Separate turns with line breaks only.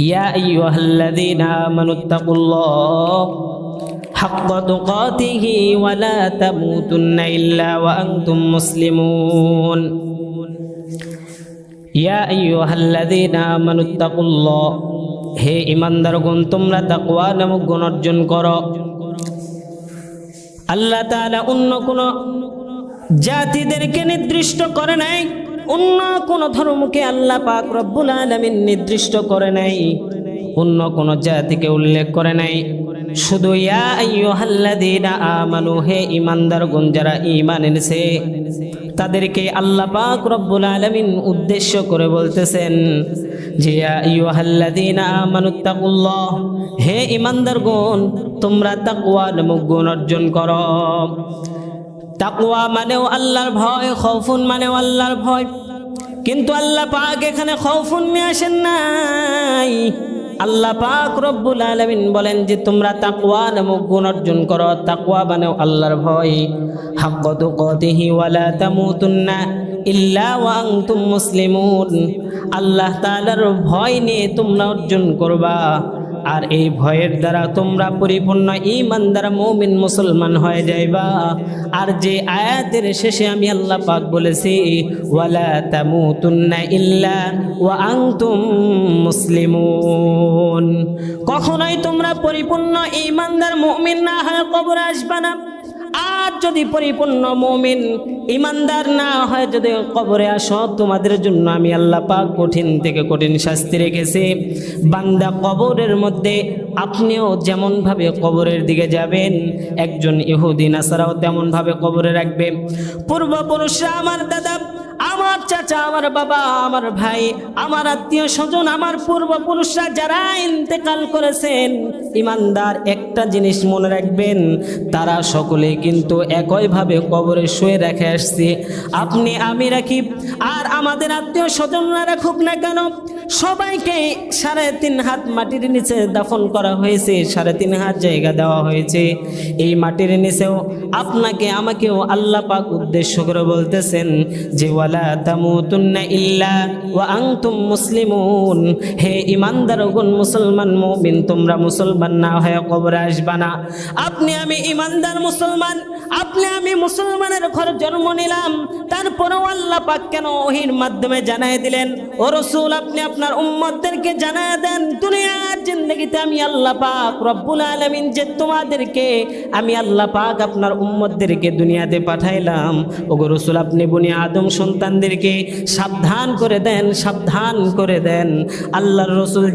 ইয়া আইয়ুহাল্লাযীনা আমানুত্তাকুল্লাহ হাক্কা তুকাতিহি ওয়া লা তামুতুন্না ইল্লা ওয়া আনতুম মুসলিমুন। ইয়া আইয়ুহাল্লাযীনা আমানুত্তাকুল্লাহ, হে ঈমানদারগণ তোমরা তাকওয়া নামক গুণ অর্জন করো। আল্লাহ তাআলা অন্য কোন জাতিদেরকে নির্দিষ্ট করে নাই, অন্য কোন ধর্মকে আল্লাহ পাক রব্বুল আলামিন নির্দিষ্ট করে নাই, অন্য কোন জাতিকে উল্লেখ করে নাই। শুধু ইয়া আইয়ুহাল্লাযীনা আমানু, হে ঈমানদারগণ যারা ঈমান এনেছে তাদেরকে আল্লাহ পাক রব্বুল আলামিন উদ্দেশ্য করে বলতেছেন যে ইয়া আইয়ুহাল্লাযীনা আমানুত্তাকুল্লাহ, হে ঈমানদারগণ তোমরা তাকওয়া নামক গুণ অর্জন করো। তাকওয়া মানেও আল্লাহর ভয়, খৌফুন মানেও আল্লাহর ভয়, কিন্তু আল্লাহ পাক এখানে খৌফুন নিয়ে আসেন নাই। আল্লাহ পাক রব্বুল আলামিন বলেন যে তোমরা তাকওয়া নামক গুণ অর্জন করো। তাকওয়া মানেও আল্লাহর ভয়। হাক্কা তুকাতিহি ওয়া লা তামুতুন্না ইল্লা ওয়া আনতুম মুসলিমুন, আল্লাহ তাআলার ভয় নিয়ে তোমরা অর্জন করবা, আর এই ভয়ের দ্বারা তোমরা পরিপূর্ণ ঈমানদার মুমিন মুসলমান হয়ে যাইবা। আর যে আয়াতের শেষে আমি আল্লাহ পাক বলেছি ওয়ালা তামুতুন্না ইল্লা ওয়া আনতুম মুসলিমুন, কখনোই তোমরা পরিপূর্ণ ঈমানদার মুমিন না হয়ে কবরে আসবা না। আর যদি পরিপূর্ণ মুমিন ঈমানদার না হয় যদি কবরে আসো, তোমাদের জন্য আমি আল্লাহ পাক কঠিন থেকে কঠিন শাস্তি রেখেছি। বান্দা কবরের মধ্যে আপনিও যেমন ভাবে কবরের দিকে যাবেন, একজন ইহুদি নাসারাও তেমন ভাবে কবরে রাখবে। পূর্বপুরুষরা, আমার দাদা, আমার চাচা, আমার বাবা, আমার ভাই, আমার আত্মীয় স্বজন, আমার পূর্বপুরুষরা যারা ইন্তেকাল করেছেন, ঈমানদার একটা জিনিস মনে রাখবেন, তারা সকলে কিন্তু একইভাবে কবরে শুয়ে রেখে আসছে। আপনি আমি রাখি আর আমাদের আত্মীয় স্বজনরা রাখুক না কেন, সবাইকে 3.5 হাত মাটির নিচে দাফন করা হয়েছে, 3.5 হাত জায়গা দেওয়া হয়েছে। এই মাটির নিচেও আপনাকে আমাকেও আল্লাহ পাক উদ্দেশ্য করে বলতেছেন যে ওয়ালা তামুতুন্না ইল্লা ওয়া আনতুম মুসলিমুন, হে ঈমানদারগণ মুসলমান মুমিন তোমরা মুসলমান না হয়ে কবরে আসবা না। আপনি আমি ঈমানদার মুসলমান, আপনি আমি মুসলমানের ঘরে জন্ম নিলাম, তারপরেও আল্লাহ পাক কেন ওহীর মাধ্যমে জানায় দিলেন, ও রাসূল আপনি আপনার উম্মতদেরকে জানায় দেন দুনিয়ার জিন্দেগিতে আমি আল্লাহ পাক রব্বুল আলামিন যে তোমাদেরকে আমি আল্লাহ পাক আপনার উম্মতদেরকে দুনিয়াতে পাঠাইলাম, ওগো রাসূল আপনি বনি আদম সন্তানদেরকে সাবধান করে দেন, সাবধান করে দেন। আল্লাহর রাসূল